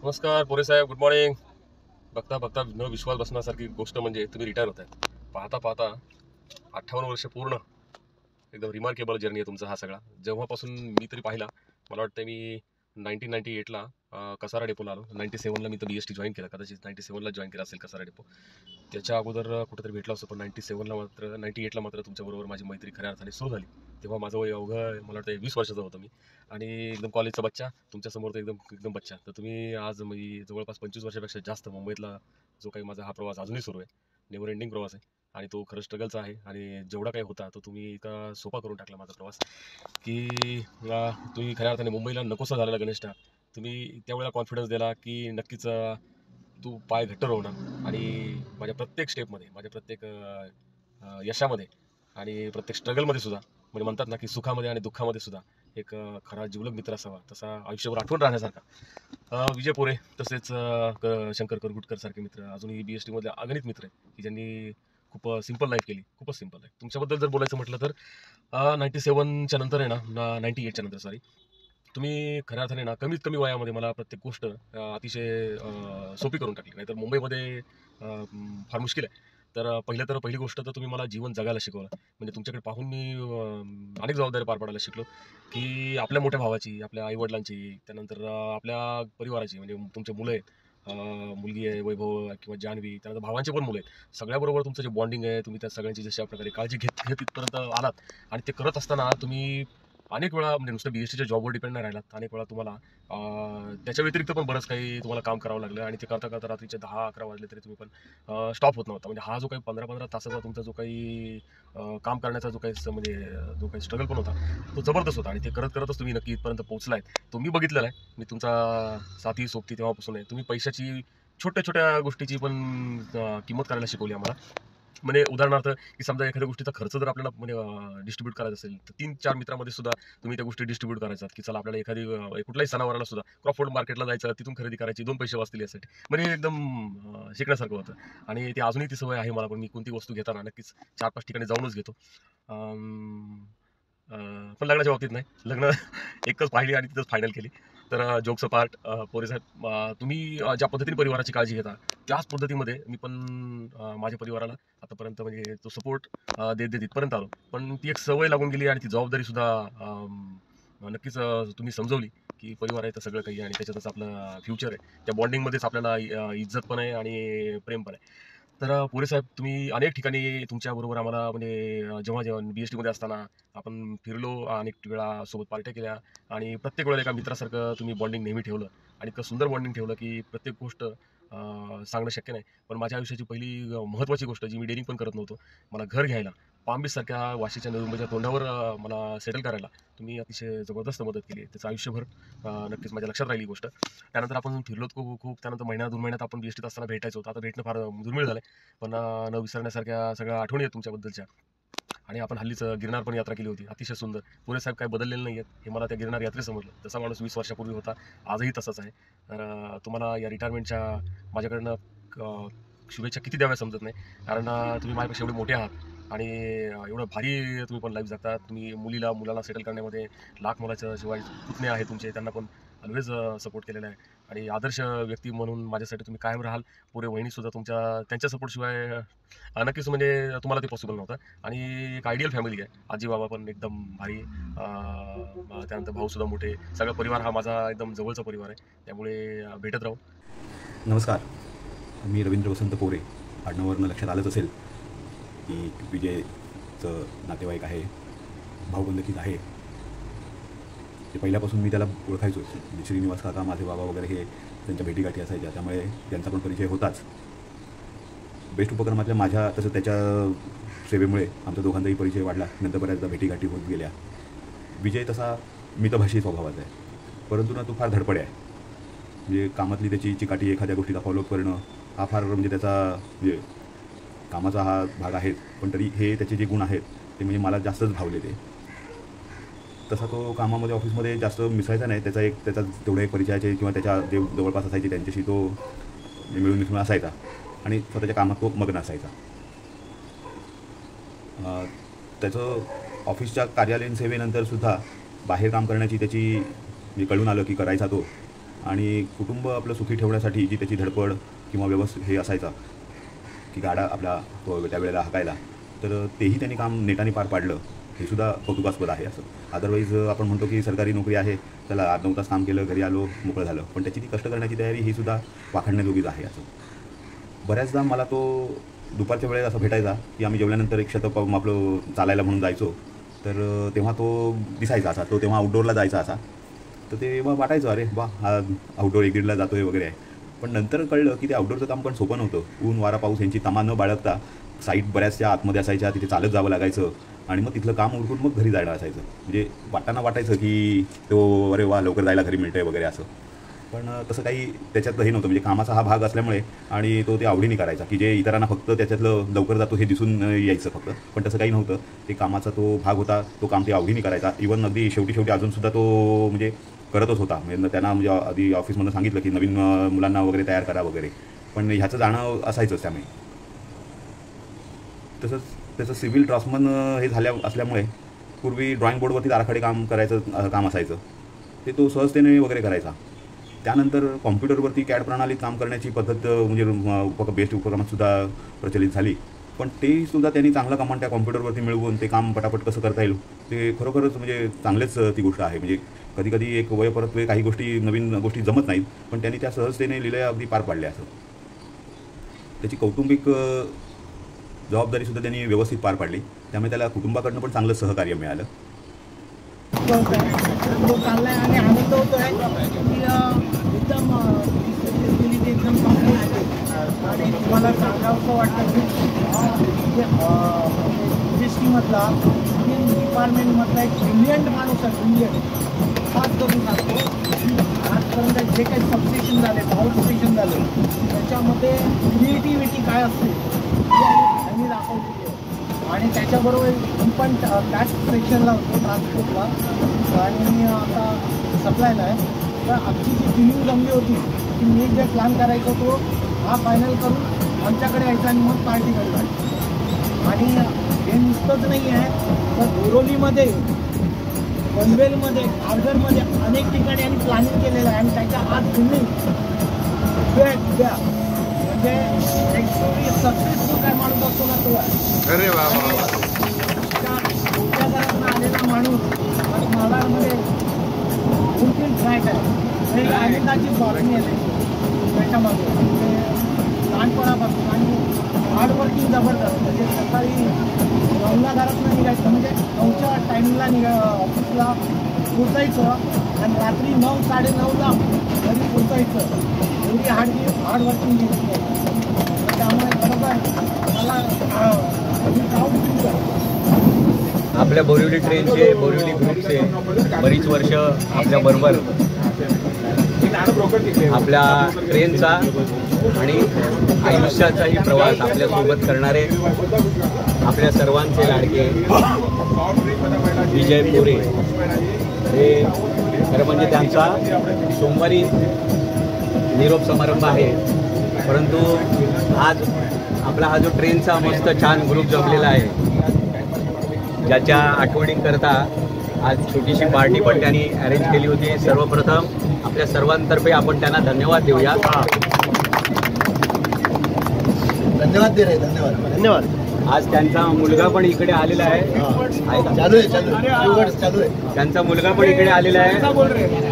नमस्कार पोरे साहेब, good morning. बघता बघता न विश्वास बसण्यासारखी गोष्ट म्हणजे तुम्ही रिटायर होत आहे. पाहता पाहता 58 वर्ष पूर्ण. एकदम रिमार्केबल जर्नी आहे तुमचा हा सगळा. जेव्हापासून मी तरी पाहिला, मला वाटतं मी 1998ला कसारा डेपोला आलो. 97ला मी तर BST जॉईन केला, कदाचित 97ला जॉईन केला असेल कसारा डेपो. त्याच्या अगोदर कुठेतरी भेटला असतो, पण 98ला मात्र तुमच्याबरोबर माझी मैत्री खऱ्या अर्थाने सुरू झाली. तेव्हा माझं वय अवघं मला वाटतं 20 वर्षाचा होतो मी, आणि एकदम कॉलेजचा बच्चा. तुमच्यासमोर तर एकदम एकदम बच्चा. तर तुम्ही आज मी जवळपास 25 वर्षापेक्षा जास्त मुंबईतला जो काही माझा हा प्रवास अजूनही सुरू आहे, नेव्हर एंडिंग प्रवास आहे. आणि तो खरं स्ट्रगलचा आहे, आणि जेवढा काही होता तो तुम्ही इतका सोपा करून टाकला माझा प्रवास, की तुम्ही खऱ्या अर्थाने मुंबईला नकोसा झालेला गणेशटा. तुम्ही त्यावेळेला कॉन्फिडन्स दिला की नक्कीच तू पाय घट्ट रोवणार, आणि माझ्या प्रत्येक स्टेपमध्ये, माझ्या प्रत्येक यशामध्ये आणि प्रत्येक स्ट्रगलमध्ये सुद्धा, म्हणजे म्हणतात ना की सुखामध्ये आणि दुःखामध्ये सुद्धा एक खरा जिवलग मित्र असावा, तसा आयुष्यभर आठवण राहण्यासारखा विजय पोरे, तसेच शंकर करगुटकर सारखे मित्र अजूनही BST मधले अगणित मित्र आहेत की ज्यांनी खूप सिंपल लाईफ केली, खूपच सिंपल लाईफ. तुमच्याबद्दल जर बोलायचं म्हटलं तर 97च्या नंतर आहे ना, 98च्या नंतर सॉरी, तुम्ही खऱ्या अर्थाने ना कमीत कमी वयामध्ये मला प्रत्येक गोष्ट अतिशय सोपी करून टाकली. नाहीतर मुंबईमध्ये फार मुश्किल आहे. तर पहिली गोष्ट तर तुम्ही मला जीवन जगायला शिकवलं. म्हणजे तुमच्याकडे पाहून मी अनेक जबाबदारी पार पाडायला शिकलो, की आपल्या मोठ्या भावाची, आपल्या आईवडिलांची, त्यानंतर आपल्या परिवाराची, म्हणजे तुमचे मुलं आहेत, मुलगी आहे वैभव किंवा जान्हवी, त्यानंतर भावांचे पण मुलं आहेत. सगळ्याबरोबर तुमचं जे बॉन्डिंग आहे, तुम्ही त्या सगळ्यांची जशा प्रकारे काळजी घेत घेत इथपर्यंत आलात. आणि ते करत असताना तुम्ही अनेक वेळा, म्हणजे नुसतं BSTच्या जॉबवर डिपेंड नाही राहिलात. अनेक वेळा तुम्हाला त्याच्या व्यतिरिक्त पण बरंच काही तुम्हाला काम करावं लागलं, आणि ते करता करता रात्रीचे 10-11 वाजले तरी तुम्ही पण स्टॉप होत नव्हता. म्हणजे हा जो काही 15-15 तासाचा तुमचा जो काही काम करण्याचा जो काही म्हणजे जो काही स्ट्रगल पण होता, तो जबरदस्त होता. आणि ते करत करतच तुम्ही नक्की इथपर्यंत पोहोचलाय. तो मी बघितलेला आहे. मी तुमचा साथी सोबती तेव्हापासून आहे. तुम्ही पैशाची छोट्या छोट्या गोष्टीची पण किंमत करायला शिकवली आम्हाला. म्हणजे उदाहरणार्थ, की समजा एखाद्या गोष्टीचा खर्च जर आपल्याला म्हणजे डिस्ट्रीब्यूट करायचा असेल, तर 3-4 मित्रामध्ये सुद्धा तुम्ही त्या गोष्टी डिस्ट्रीब्यूट करायचात, की चला आपल्याला एखादी कुठल्याही सणावाराला सुद्धा क्रॉफोर्ड मार्केटला जायचं, तिथून खरेदी करायची, 2 पैसे वाचतील यासाठी. म्हणजे एकदम शिकण्यासारखं होतं. आणि ते अजूनही ती सवय आहे मला. पण मी कोणती वस्तू घेताना नक्कीच 4-5 ठिकाणी जाऊनच घेतो. अं, पण लग्नाच्या बाबतीत नाही. लग्न एकच पाहिली आणि तिथंच फायनल केली. तर जोक्स अपार्ट, पोरे साहेब, तुम्ही ज्या पद्धतीने परिवाराची काळजी घेता, त्याच पद्धतीमध्ये मी पण माझ्या परिवाराला आतापर्यंत म्हणजे तो सपोर्ट देत देत इथपर्यंत आलो. पण ती एक सवय लागून गेली, आणि ती जबाबदारी सुद्धा नक्कीच तुम्ही समजवली, की परिवार आहे तर सगळं काही, आणि त्याच्यातच आपलं फ्युचर आहे. त्या बॉन्डिंगमध्येच आपल्याला इज्जत पण आहे आणि प्रेम पण आहे. तर पोरे साहेब, तुम्ही अनेक ठिकाणी तुमच्याबरोबर आम्हाला म्हणजे जेव्हा जेव्हा BST मध्ये असताना आपण फिरलो, अनेक वेळा सोबत पार्ट्या केल्या, आणि प्रत्येक वेळेला एका मित्रासारखं तुम्ही बॉन्डिंग नेहमी ठेवलं, आणि इतकं सुंदर बॉन्डिंग ठेवलं की प्रत्येक गोष्ट सांगणं शक्य नाही. पण माझ्या आयुष्याची पहिली महत्त्वाची गोष्ट, जी मी डेअरिंग पण करत नव्हतो, मला घर घ्यायला पाम बीचसारख्या वाशीच्या नळुंबीच्या तोंडावर मला सेटल करायला तुम्ही अतिशय जबरदस्त मदत केली. त्याचं आयुष्यभर नक्कीच माझ्या लक्षात राहिली गोष्ट. त्यानंतर आपण फिरलोत खूप खूप. त्यानंतर महिना 2 महिन्यात आपण BSTत असताना भेटायचो. आता भेटणं फार दुर्मिळ झालं, पण न विसरण्यासारख्या सगळ्या आठवणी आहेत तुमच्याबद्दलच्या. आणि आपण हल्लीच गिरनार पण यात्रा केली होती, अतिशय सुंदर. पुरे साहेब काय बदललेले नाही आहेत, हे मला त्या गिरनार यात्रेत समजलं. जसा माणूस 20 वर्षापूर्वी होता, आजही तसाच आहे. तर तुम्हाला या रिटायरमेंटच्या माझ्याकडनं शुभेच्छा किती द्याव्या समजत नाही. कारण तुम्ही माझ्यापेक्षा एवढे मोठे आहात, आणि एवढं भारी तुम्ही पण लाईफ जगता. तुम्ही मुलाला सेटल करण्यामध्ये लाख मोलाच्या शिवाय पुतणे आहे तुमचे, त्यांना पण ऑलवेज सपोर्ट केलेला आहे. आणि आदर्श व्यक्ती म्हणून माझ्यासाठी तुम्ही कायम राहाल. पुरे वहिनीसुद्धा त्यांच्या सपोर्टशिवाय नक्कीच म्हणजे तुम्हाला ते पॉसिबल नव्हतं. आणि एक आयडियल फॅमिली आहे. आजी बाबा पण एकदम भारी, त्यानंतर भाऊसुद्धा मोठे, सगळा परिवार हा माझा एकदम जवळचा परिवार आहे. त्यामुळे भेटत राहू. नमस्कार. मी रवींद्र वसंत पोरे. आडनावावरून लक्षात आलंच असेल की विजयचं नातेवाईक आहे, भाऊबंधकीत आहे. ते पहिल्यापासून मी त्याला ओळखायचो. श्रीनिवास काका, माझे बाबा वगैरे हे त्यांच्या भेटीगाठी असायच्या, त्यामुळे त्यांचा पण परिचय होताच. बेस्ट उपक्रमातल्या माझ्या तसं त्याच्या सेवेमुळे आमचा दोघांचाही परिचय वाढला. नंतर बऱ्याचदा भेटीगाठी होत गेल्या. विजय तसा मितभाषी स्वभावाचा आहे, परंतु ना तो फार धडपडे आहे. म्हणजे कामातली त्याची चिकाटी, एखाद्या गोष्टीचा फॉलोअप करणं, हा फार म्हणजे त्याचा म्हणजे कामाचा हा भाग आहे. पण तरी हे त्याचे जे गुण आहेत ते म्हणजे मला जास्तच भावले. ते तसा तो कामामध्ये ऑफिसमध्ये जास्त मिसळायचा नाही. त्याचा तेवढा एक परिचयाचे किंवा त्याच्या जे जवळपास असायचे त्यांच्याशी तो मिळून मिसळून असायचा, आणि स्वतःच्या कामात तो मग्न असायचा. त्याचं ऑफिसच्या कार्यालयीन सेवेनंतरसुद्धा बाहेर काम करण्याची त्याची म्हणजे कळून आलं की करायचा तो. आणि कुटुंब आपलं सुखी ठेवण्यासाठी जी त्याची धडपड किंवा व्यवस्थित हे असायचा की गाडा आपला त्यावेळेला हाकायला, तर तेही त्यांनी काम नेटाने पार पाडलं, हे सुद्धा कौतुकास्पद आहे. असं अदरवाईज आपण म्हणतो की सरकारी नोकरी आहे, त्याला 8-9 तास काम केलं, घरी आलो, मोकळं झालं, पण त्याची ती कष्ट करण्याची तयारी ही सुद्धा वाखाणण्याजोगीच आहे. असं बऱ्याचदा मला तो दुपारच्या वेळेस असं भेटायचा की आम्ही जेवल्यानंतर एक शतक आपलं चालायला म्हणून जायचो, तर तेव्हा तो दिसायचा असा, तो तेव्हा आउटडोअरला जायचा असा, तर ते वाटायचं अरे वा हा आउटडोअर 1-1.5ला जातोय वगैरे आहे. पण नंतर कळलं की ते आउटडोअरचं काम पण सोपं नव्हतं. ऊन वारा पाऊस यांची तमा न बाळगता साईट बऱ्याचशा आतमध्ये असायच्या, तिथे चालत जावं लागायचं आणि मग तिथलं काम उरकून मग घरी जायला असायचं. म्हणजे वाटाणा वाटायचं की तो अरे वा लवकर जायला घरी मिळतंय वगैरे असं, पण तसं काही त्याच्यातलं हे नव्हतं. म्हणजे कामाचा हा भाग असल्यामुळे आणि तो ते आवडीने करायचा, की जे इतरांना फक्त त्याच्यातलं लवकर जातो हे दिसून यायचं फक्त, पण तसं काही नव्हतं. ते कामाचा तो भाग होता, तो काम ते आवडीने करायचा. इव्हन अगदी शेवटी अजूनसुद्धा तो म्हणजे करतच होता. म्हणजे त्यांना म्हणजे आधी ऑफिसमधून सांगितलं की नवीन मुलांना वगैरे तयार करा वगैरे, पण ह्याचं जाणं असायचंच त्यामुळे. तसंच त्याचं सिव्हिल ड्राफ्ट्समन हे असल्यामुळे पूर्वी ड्रॉइंग बोर्डवरती आराखडे काम करायचं काम असायचं, ते तो सहजतेने वगैरे करायचा. त्यानंतर कॉम्प्युटरवरती कॅड प्रणालीत काम करण्याची पद्धत म्हणजे बेस्ट उपक्रमातसुद्धा प्रचलित झाली, पण तेसुद्धा त्यांनी चांगलं कमांड त्या कॉम्प्युटरवरती मिळवून ते काम पटापट कसं करता येईल ते खरोखरच म्हणजे चांगलेच ती गोष्ट आहे. म्हणजे कधी एक वयपरत काही गोष्टी नवीन गोष्टी जमत नाहीत, पण त्यांनी त्या सहजतेने लिहिल्या अगदी पार पाडल्या. असं त्याची कौटुंबिक जबाबदारीसुद्धा त्यांनी व्यवस्थित पार पाडली, त्यामुळे त्याला कुटुंबाकडनं पण चांगलं सहकार्य मिळालं. तो चाललाय आणि आनंद होतोय की एकदम एकदम चांगली आहे. आणि तुम्हाला सांगावंसं वाटतं की इंडस्ट्रीमधला डिपार्टमेंटमधला एक ब्रिलियंट माणूस आहे. ब्रिलियंट खास करून सांगतो, आजपर्यंत जे काही सबस्टेशन झाले, पॉवर स्टेशन झाले, त्याच्यामध्ये क्रिएटिव्हिटी काय असते त्यांनी दाखवलेली आहे. आणि त्याच्याबरोबर मी पण त्याच सेक्शनला होतो, ट्रान्सपोर्टला, आणि आता सप्लायला आहे. तर आमची जी फिलिंग जमली होती की मी जे प्लॅन करायचो तो हा फायनल करून आमच्याकडे यायचा आणि मग पार्टीकडे जायचं. आणि हे नुसतंच नाही आहे, तर बोरोलीमध्ये, पनवेलमध्ये, खारघरमध्ये अनेक ठिकाणी आम्ही प्लॅनिंग केलेलं आहे. आणि त्याच्या आज तुम्ही उद्या म्हणजे एक सक्सेसफुल काय माणूस असतो ना तो आहे. अरे वा वा वा. मोठ्या घरातून आलेला माणूस आज मालाडमध्ये फुलफिल ट्रॅक आहे. हे आनंदाची बातमी आहे त्याच्यामध्ये. म्हणजे लहानपणापासून आणि हार्डवर्किंग जबरदस्त. म्हणजे सकाळी 9ला घरातून निघायचं, म्हणजे 9च्या टायमिंगला ऑफिसला पोचायचं आणि रात्री 9-9:30ला घरी पोचायचं. एवढी हार्डवर्किंग घेतली आहे. त्यामुळे बरोबर मला आपल्या बोरिवली ट्रेनचे, बोरिवली ग्रुपचे बरीच वर्ष आपल्याबरोबर आपल्या ट्रेनचा आणि आयुष्याचाही प्रवास आपल्यासोबत करणारे आपल्या सर्वांचे लाडके विजय पोरे हे खरं म्हणजे त्यांचा सोमवारी निरोप समारंभ आहे. परंतु आज आपला हा जो ट्रेनचा मस्त छान ग्रुप जमलेला आहे, ज्याच्या आठवणींकरता आज छोटीशी पार्टी पण त्यांनी अरेंज केली होती. सर्वप्रथम आपल्या सर्वांतर्फे आपण त्यांना धन्यवाद देऊया. धन्यवाद दे रे, धन्यवाद धन्यवाद. आज त्यांचा मुलगा पण इकडे आलेला आहे. चालू आहे. त्यांचा मुलगा पण इकडे आलेला आहे.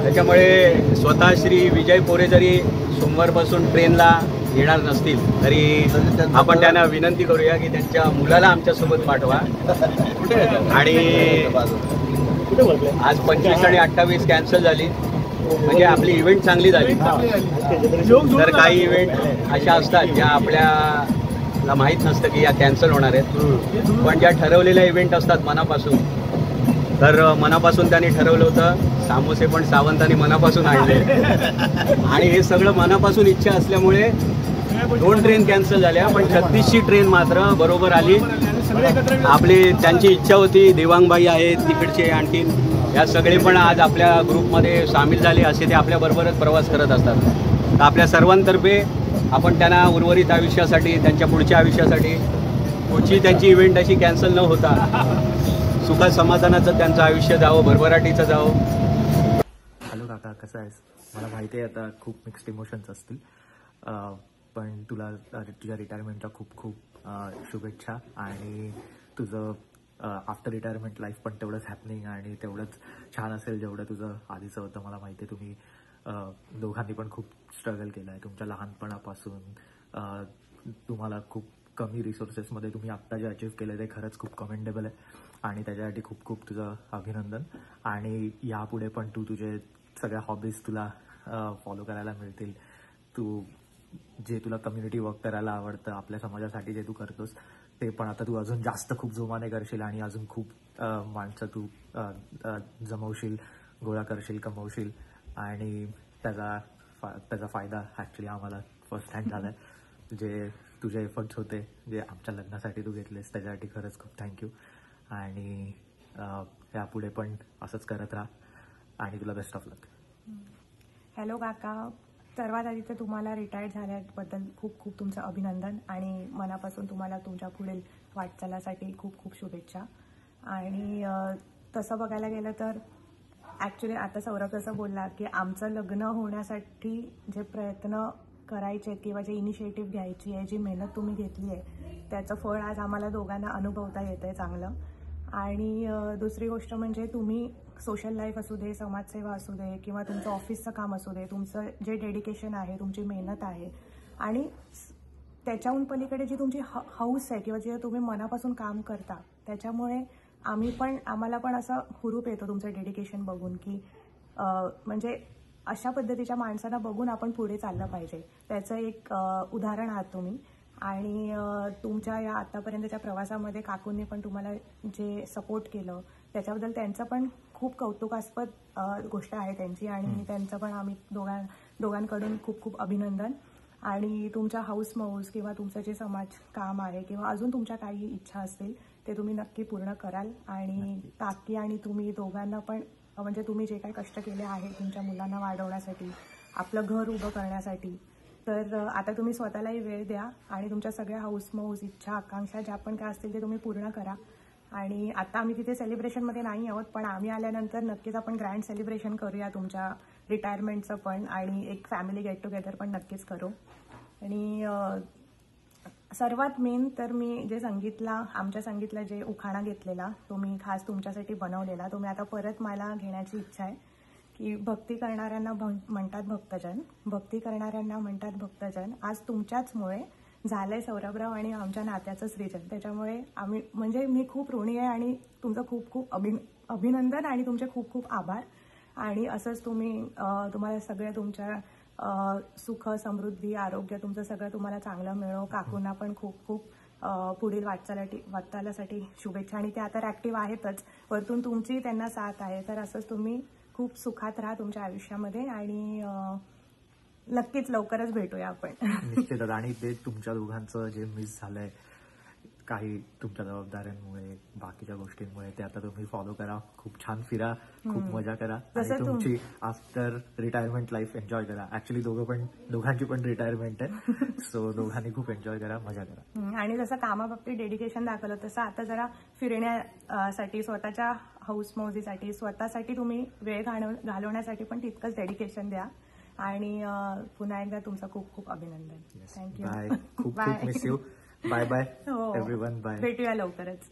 त्याच्यामुळे स्वतः श्री विजय पोरे जरी सोमवारपासून ट्रेनला येणार नसतील तरी आपण त्यांना विनंती करूया की त्यांच्या मुलाला आमच्यासोबत पाठवा. आणि आज 25 आणि 28 कॅन्सल झाली, म्हणजे आपली इव्हेंट चांगली झाली. तर काही इव्हेंट अशा असतात ज्या आपल्याला माहीत नसतं की या कॅन्सल होणार आहेत, पण ज्या ठरवलेल्या इव्हेंट असतात मनापासून, तर मनापासून त्यांनी ठरवलं होतं. सामोसे पण सावंतांनी मनापासून आणले आणि हे सगळं मनापासून इच्छा असल्यामुळे 2 ट्रेन कॅन्सल झाल्या, पण 36ची ट्रेन मात्र बरोबर आली. आपली त्यांची इच्छा होती. देवांगबाई आहेत तिकडचे, आणखीन या सगळे पण आज आपल्या ग्रुपमध्ये सामील झाले, असे ते आपल्याबरोबरच प्रवास करत असतात. तर आपल्या सर्वांतर्फे आपण त्यांना उर्वरित आयुष्यासाठी, त्यांच्या पुढच्या आयुष्यासाठी, पुढची त्यांची इव्हेंट अशी कॅन्सल न होता सुखा समाधानाचं त्यांचं आयुष्य जावं, भरभराटीचं जावं. हॅलो काका, कसं आहेस? मला माहिती आहे आता खूप मिक्स्ड इमोशन्स असतील, पण तुला तुझ्या रिटायरमेंटच्या खूप खूप शुभेच्छा. आणि तुझं आफ्टर रिटायरमेंट लाईफ पण तेवढंच हॅपनिंग आणि तेवढंच छान असेल जेवढं तुझं आधीचं होतं. मला माहिती आहे तुम्ही दोघांनी पण खूप स्ट्रगल केलं आहे तुमच्या लहानपणापासून. तुम्हाला खूप कमी रिसोर्सेसमध्ये तुम्ही आत्ता जे अचीव्ह केलं ते खरंच खूप कमेंडेबल आहे आणि त्याच्यासाठी खूप खूप तुझं अभिनंदन. आणि यापुढे पण तुझे सगळ्या हॉबीज तुला फॉलो करायला मिळतील. जे तुला कम्युनिटी वर्क करायला आवडतं, आपल्या समाजासाठी जे तू करतोस ते पण आता तू अजून जास्त खूप जोमाने करशील आणि अजून खूप माणसं तू जमवशील, गोळा करशील, कमवशील. आणि त्याचा फायदा ॲक्च्युली आम्हाला फर्स्ट हँड झाला आहे. जे तुझे एफर्ट्स होते, जे आमच्या लग्नासाठी तू घेतलेस, त्याच्यासाठी खरंच खूप थँक्यू. आणि यापुढे पण असंच करत राहा आणि तुला बेस्ट ऑफ लक. हॅलो काका, सर्वात आधी तर तुम्हाला रिटायर्ड झाल्याबद्दल खूप खूप तुमचं अभिनंदन आणि मनापासून तुम्हाला तुमच्या पुढील वाटचालासाठी खूप खूप शुभेच्छा. आणि तसं बघायला गेलं तर ॲक्च्युली आता सौरभ असं बोलला की आमचं लग्न होण्यासाठी जे प्रयत्न करायचे किंवा जे इनिशिएटिव्ह घ्यायची आहे, जी मेहनत तुम्ही घेतली आहे, त्याचं फळ आज आम्हाला दोघांना अनुभवता येतं आहे चांगलं. आणि दुसरी गोष्ट म्हणजे तुम्ही सोशल लाईफ असू दे, समाजसेवा असू दे किंवा तुमचं ऑफिसचं काम असू दे, तुमचं जे डेडिकेशन आहे, तुमची मेहनत आहे आणि त्याच्याहून पलीकडे जी तुमची हौस आहे किंवा जे तुम्ही मनापासून काम करता, त्याच्यामुळे आम्हाला पण असं हुरूप येतो तुमचं डेडिकेशन बघून की म्हणजे अशा पद्धतीच्या माणसांना बघून आपण पुढे चाललं पाहिजे. त्याचं एक उदाहरण आहात तुम्ही. आणि तुमच्या या आतापर्यंतच्या प्रवासामध्ये काकूंनी पण तुम्हाला जे सपोर्ट केलं त्याच्याबद्दल त्यांचं पण खूप कौतुकास्पद गोष्ट आहे त्यांची आणि त्यांचं पण आम्ही दोघांकडून खूप खूप अभिनंदन. आणि तुमच्या हाऊस मौज किंवा तुमचं जे समाज काम आहे किंवा अजून तुमच्या काही इच्छा असतील ते तुम्ही नक्की पूर्ण कराल. आणि काकी आणि तुम्ही दोघांना पण म्हणजे तुम्ही जे काही कष्ट केले आहेत तुमच्या मुलांना वाढवण्यासाठी, आपलं घर उभं करण्यासाठी, तर आता तुम्ही स्वतःलाही वेळ द्या आणि तुमच्या सगळ्या हाऊस मौज, इच्छा, आकांक्षा ज्या पण काय असतील ते तुम्ही पूर्ण करा. आणि आता आम्ही तिथे सेलिब्रेशनमध्ये नाही आहोत, पण आम्ही आल्यानंतर नक्कीच आपण ग्रँड सेलिब्रेशन करूया तुमच्या रिटायरमेंटचं पण आणि एक फॅमिली गेट टुगेदर पण नक्कीच करू. आणि सर्वात मेन तर मी जे आमच्या संगीतला जे उखाणा घेतलेला तो मी खास तुमच्यासाठी बनवलेला, तो मी आता परत मला घेण्याची इच्छा आहे की भक्ती करणाऱ्यांना म्हणतात भक्तजन, भक्ती करणाऱ्यांना म्हणतात भक्तजन, आज तुमच्याचमुळे झालंय सौरभराव आणि आमच्या नात्याचं सृजन. त्याच्यामुळे मी खूप ऋणी आहे आणि तुमचं खूप खूप अभिनंदन आणि तुमचे खूप खूप आभार. आणि असंच तुम्हाला सगळं तुमच्या सुख, समृद्धी, आरोग्य तुमचं सगळं तुम्हाला चांगलं मिळो. काकूंना पण खूप खूप पुढील वाटचालासाठी शुभेच्छा. आणि ते आता ऍक्टिव्ह आहेतच, वरतून तुमची त्यांना साथ आहे. तर असंच तुम्ही खूप सुखात राहा तुमच्या आयुष्यामध्ये आणि नक्कीच लवकरच भेटूया आपण. निश्चितच. आणि ते तुमच्या दोघांचं जे मिस झालंय काही तुमच्या जबाबदाऱ्यांमुळे, बाकीच्या गोष्टींमुळे, ते आता तुम्ही फॉलो करा. खूप छान फिरा, खूप मजा करा आणि तुमची आफ्टर रिटायरमेंट लाईफ एन्जॉय करा. ऍक्च्युली दोघांची पण रिटायरमेंट आहे, सो दोघांनी खूप एन्जॉय करा, मजा करा. आणि जसं कामाबाबतीत डेडिकेशन दाखवलं तसं आता जरा फिरण्यासाठी, स्वतःच्या हाऊस मौजीसाठी, स्वतःसाठी तुम्ही वेळ घालवण्यासाठी पण तितकंच डेडिकेशन द्या. आणि पुन्हा एकदा तुमचं खूप खूप अभिनंदन. थँक्यू. बाय. खूप खूप miss you. Bye bye everyone. Bye. भेटूया लवकरच.